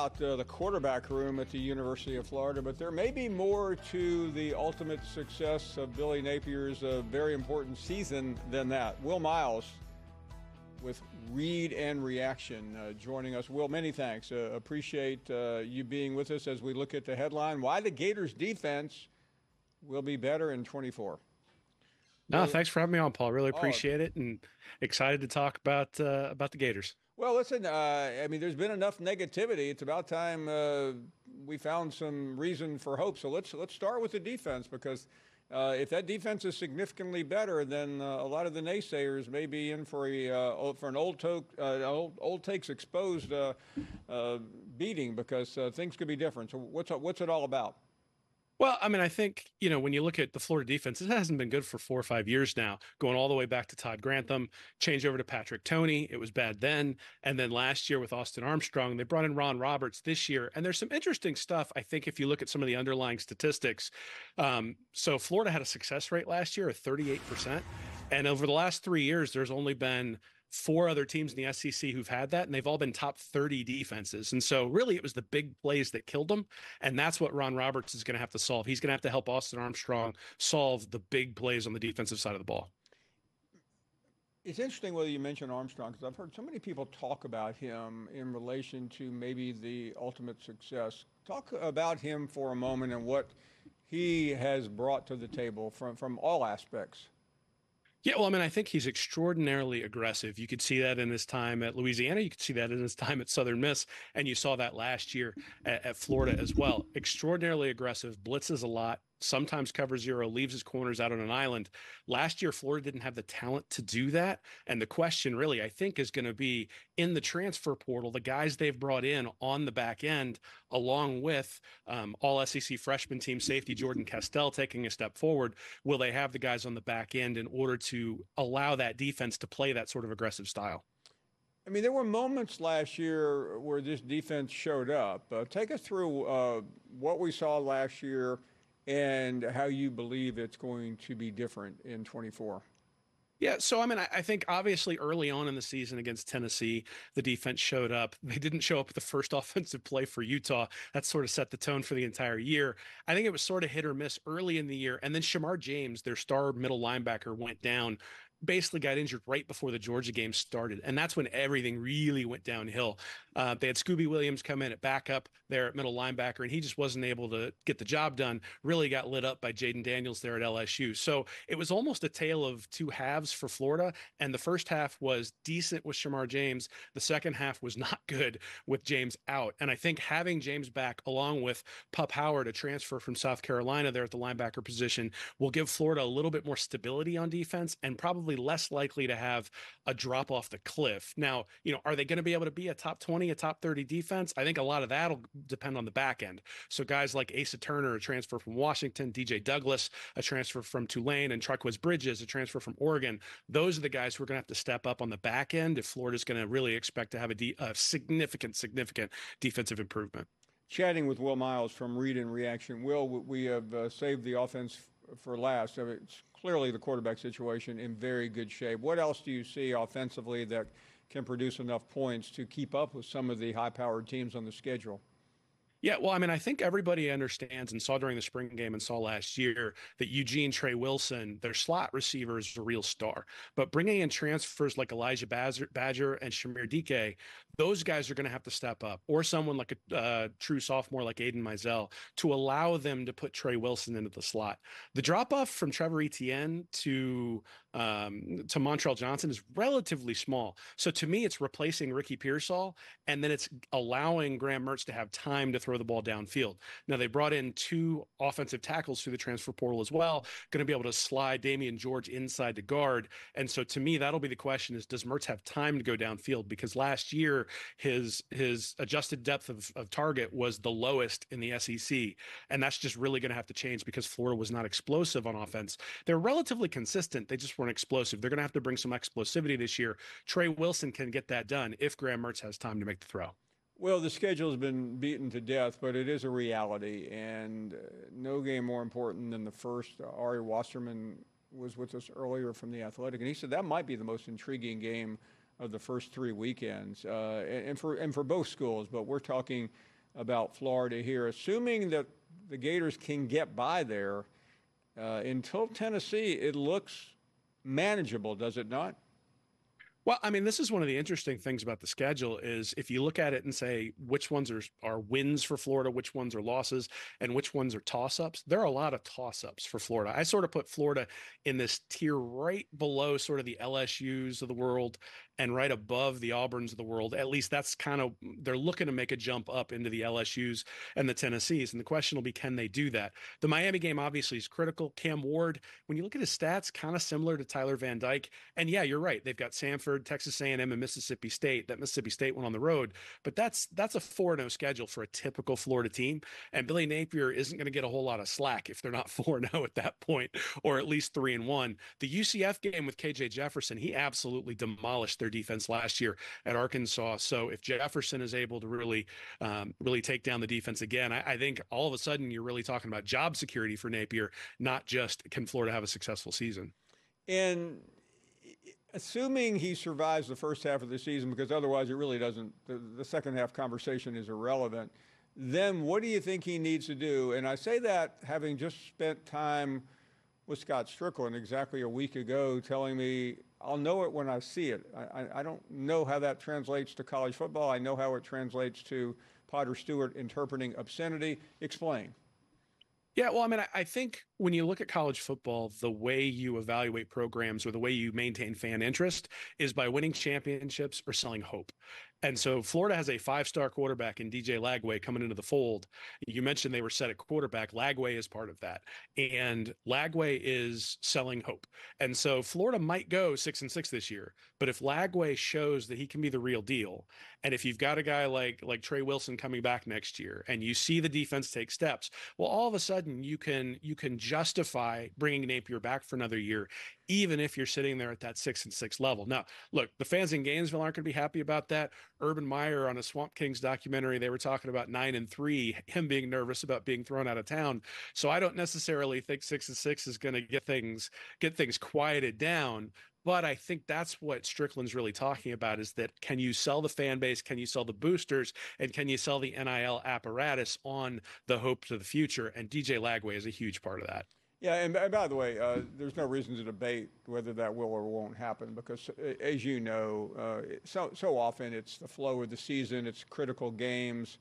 The quarterback room at the University of Florida, but there may be more to the ultimate success of Billy Napier's very important season than that. Will Miles with Read and Reaction joining us. Will, many thanks. Appreciate you being with us as we look at the headline, Why the Gators Defense Will Be Better in 24. No, thanks for having me on, Paul. Really appreciate it, and excited to talk about the Gators. Well, listen, I mean, there's been enough negativity. It's about time we found some reason for hope. So let's start with the defense, because if that defense is significantly better, then a lot of the naysayers may be in for an old takes exposed beating, because things could be different. So what's it all about? Well, I mean, I think, when you look at the Florida defense, it hasn't been good for 4 or 5 years now, going all the way back to Todd Grantham, change over to Patrick Toney. It was bad then. And then last year with Austin Armstrong, they brought in Ron Roberts this year. And there's some interesting stuff, I think, if you look at some of the underlying statistics. So Florida had a success rate last year of 38%. And over the last 3 years, there's only been 4 other teams in the SEC who've had that, and they've all been top 30 defenses. And so really it was the big plays that killed them, and that's what Ron Roberts is going to have to solve. He's going to have to help Austin Armstrong solve the big plays on the defensive side of the ball. It's interesting whether you mention Armstrong, because I've heard so many people talk about him in relation to maybe the ultimate success. Talk about him for a moment and what he has brought to the table from all aspects. Yeah, well, I mean, I think he's extraordinarily aggressive. You could see that in his time at Louisiana. You could see that in his time at Southern Miss. And you saw that last year at Florida as well. Extraordinarily aggressive, blitzes a lot, sometimes covers zero, leaves his corners out on an island. Last year, Florida didn't have the talent to do that. And the question really, I think, is going to be in the transfer portal, the guys they've brought in on the back end, along with all SEC freshman team safety Jordan Castell taking a step forward. Will they have the guys on the back end in order to allow that defense to play that sort of aggressive style? I mean, there were moments last year where this defense showed up. Take us through what we saw last year and how you believe it's going to be different in 24. Yeah, so I mean, I think obviously early on in the season against Tennessee, the defense showed up. They didn't show up with the first offensive play for Utah. That sort of set the tone for the entire year. I think it was sort of hit or miss early in the year. And then Shamar James, their star middle linebacker, went down, basically got injured right before the Georgia game started. And that's when everything really went downhill. They had Scooby Williams come in at backup there at middle linebacker, and he just wasn't able to get the job done. Really got lit up by Jaden Daniels there at LSU. So it was almost a tale of two halves for Florida. And the first half was decent with Shamar James. The second half was not good with James out. And I think having James back, along with Pup Howard, a transfer from South Carolina there at the linebacker position, will give Florida a little bit more stability on defense and probably less likely to have a drop off the cliff. Now, are they going to be able to be a top 20, a top 30 defense? I think a lot of that'll depend on the back end. So guys like Asa Turner, a transfer from Washington, DJ Douglas, a transfer from Tulane, and Triquez Bridges, a transfer from Oregon. Those are the guys who are going to have to step up on the back end if Florida's going to really expect to have a significant defensive improvement. Chatting with Will Miles from Read and Reaction. Will, we have saved the offense for last. I mean, it's clearly the quarterback situation in very good shape. What else do you see offensively that can produce enough points to keep up with some of the high-powered teams on the schedule? Yeah, well, I mean, I think everybody understands and saw during the spring game and saw last year that Eugene Trey Wilson, their slot receiver, is a real star. But bringing in transfers like Elijah Badger and Shamir Dike, those guys are going to have to step up, or someone like a true sophomore like Aiden Mizell, to allow them to put Trey Wilson into the slot. The drop-off from Trevor Etienne to Montrell Johnson is relatively small. So to me, it's replacing Ricky Pearsall, and then it's allowing Graham Mertz to have time to throw the ball downfield. Now, they brought in 2 offensive tackles through the transfer portal as well, going to be able to slide Damian George inside to guard. And so to me, that'll be the question is, does Mertz have time to go downfield? Because last year, his adjusted depth of target was the lowest in the SEC. And that's just really going to have to change because Florida was not explosive on offense. They're relatively consistent. They just weren't explosive. They're going to have to bring some explosivity this year. Trey Wilson can get that done if Graham Mertz has time to make the throw. Well, the schedule has been beaten to death, but it is a reality, and no game more important than the first. Ari Wasserman was with us earlier from The Athletic, and he said that might be the most intriguing game of the first 3 weekends, and for both schools. But we're talking about Florida here, assuming that the Gators can get by there. Until Tennessee, it looks manageable, does it not? Well, I mean, this is one of the interesting things about the schedule is if you look at it and say which ones are wins for Florida, which ones are losses, and which ones are toss-ups, there are a lot of toss-ups for Florida. I sort of put Florida in this tier right below sort of the LSUs of the world and right above the Auburns of the world. At least that's kind of they're looking to make a jump up into the LSUs and the Tennessees. And the question will be, can they do that? The Miami game obviously is critical. Cam Ward, when you look at his stats, kind of similar to Tyler Van Dyke. And yeah, you're right. They've got Samford, Texas A&M, and Mississippi State. That Mississippi State went on the road, but that's a 4-0 schedule for a typical Florida team. And Billy Napier isn't going to get a whole lot of slack if they're not 4-0 at that point, or at least 3-1. The UCF game with KJ Jefferson, he absolutely demolished their defense last year at Arkansas. So if Jefferson is able to really take down the defense again, I think all of a sudden you're really talking about job security for Napier, not just can Florida have a successful season. And assuming he survives the first half of the season, because otherwise it really doesn't, the second half conversation is irrelevant, then what do you think he needs to do? And I say that having just spent time with Scott Strickland exactly a week ago telling me I'll know it when I see it. I don't know how that translates to college football. I know how it translates to Potter Stewart interpreting obscenity. Explain. Yeah, well, I mean, I think when you look at college football, the way you evaluate programs or the way you maintain fan interest is by winning championships or selling hope. And so Florida has a 5-star quarterback in DJ Lagway coming into the fold. You mentioned they were set at quarterback. Lagway is part of that. And Lagway is selling hope. And so Florida might go 6-6 this year, but if Lagway shows that he can be the real deal, and if you've got a guy like Trey Wilson coming back next year and you see the defense take steps, well, all of a sudden you can justify bringing Napier back for another year, even if you're sitting there at that 6-6 level. Now, look, the fans in Gainesville aren't going to be happy about that. Urban Meyer on a Swamp Kings documentary, they were talking about 9-3, him being nervous about being thrown out of town. So I don't necessarily think 6-6 is going to get things quieted down. But I think that's what Strickland's really talking about is that can you sell the fan base, can you sell the boosters, and can you sell the NIL apparatus on the hope to the future? And DJ Lagway is a huge part of that. Yeah, and by the way, there's no reason to debate whether that will or won't happen because, as you know, so often it's the flow of the season, it's critical games,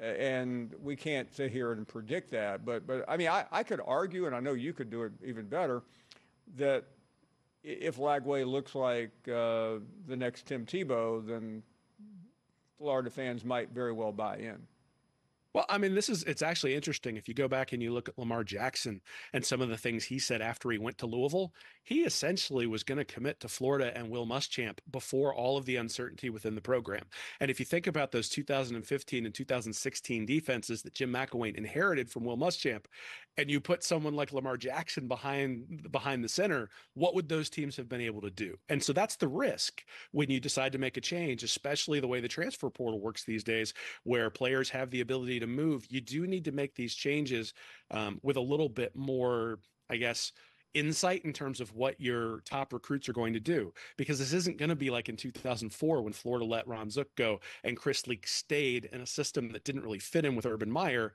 and we can't sit here and predict that. But I mean, I could argue, and I know you could do it even better, that if Lagway looks like the next Tim Tebow, then Florida fans might very well buy in. Well, I mean, it's actually interesting. If you go back and you look at Lamar Jackson and some of the things he said after he went to Louisville, he essentially was going to commit to Florida and Will Muschamp before all of the uncertainty within the program. And if you think about those 2015 and 2016 defenses that Jim McElwain inherited from Will Muschamp, and you put someone like Lamar Jackson behind the center, what would those teams have been able to do? And so that's the risk when you decide to make a change, especially the way the transfer portal works these days, where players have the ability to move. You do need to make these changes with a little bit more, I guess, insight in terms of what your top recruits are going to do, because this isn't going to be like in 2004 when Florida let Ron Zook go and Chris Leak stayed in a system that didn't really fit in with Urban Meyer.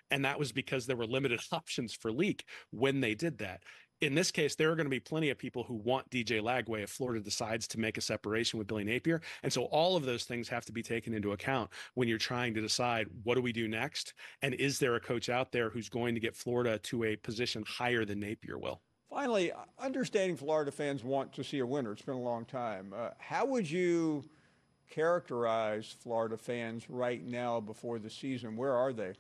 And that was because there were limited options for Leak when they did that. In this case, there are going to be plenty of people who want DJ Lagway if Florida decides to make a separation with Billy Napier. And so all of those things have to be taken into account when you're trying to decide what do we do next? And is there a coach out there who's going to get Florida to a position higher than Napier will? Finally, understanding Florida fans want to see a winner. It's been a long time. How would you characterize Florida fans right now before the season? Where are they?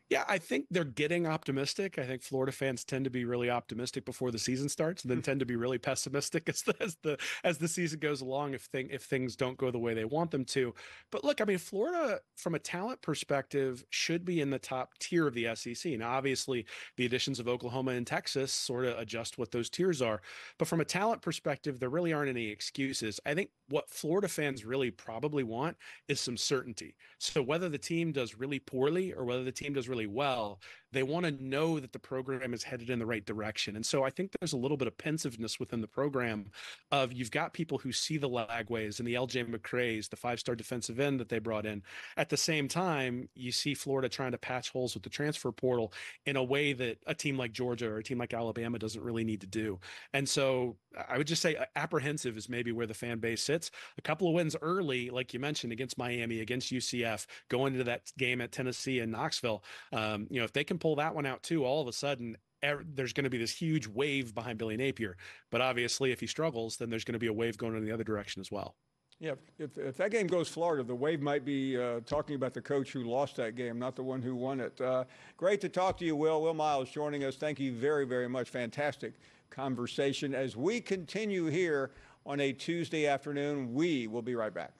Yeah, I think they're getting optimistic. I think Florida fans tend to be really optimistic before the season starts, and then tend to be really pessimistic as the season goes along if things don't go the way they want them to. But look, I mean, Florida, from a talent perspective, should be in the top tier of the SEC. Now, obviously, the additions of Oklahoma and Texas sort of adjust what those tiers are. But from a talent perspective, there really aren't any excuses. I think what Florida fans really probably want is some certainty. So whether the team does really poorly or whether the team does really well, They want to know that the program is headed in the right direction. And so I think there's a little bit of pensiveness within the program of you've got people who see the Lagways and the LJ McCrays, the 5-star defensive end that they brought in. At the same time, you see Florida trying to patch holes with the transfer portal in a way that a team like Georgia or a team like Alabama doesn't really need to do. And so I would just say apprehensive is maybe where the fan base sits. A couple of wins early, like you mentioned, against Miami, against UCF, going into that game at Tennessee and Knoxville. If they can pull that one out too, all of a sudden there's going to be this huge wave behind Billy Napier. But obviously, if he struggles, then there's going to be a wave going in the other direction as well. Yeah, if that game goes Florida, the wave might be talking about the coach who lost that game, not the one who won it. Great to talk to you, Will. Will Miles joining us. Thank you very, very much. Fantastic conversation. As we continue here on a Tuesday afternoon, we will be right back.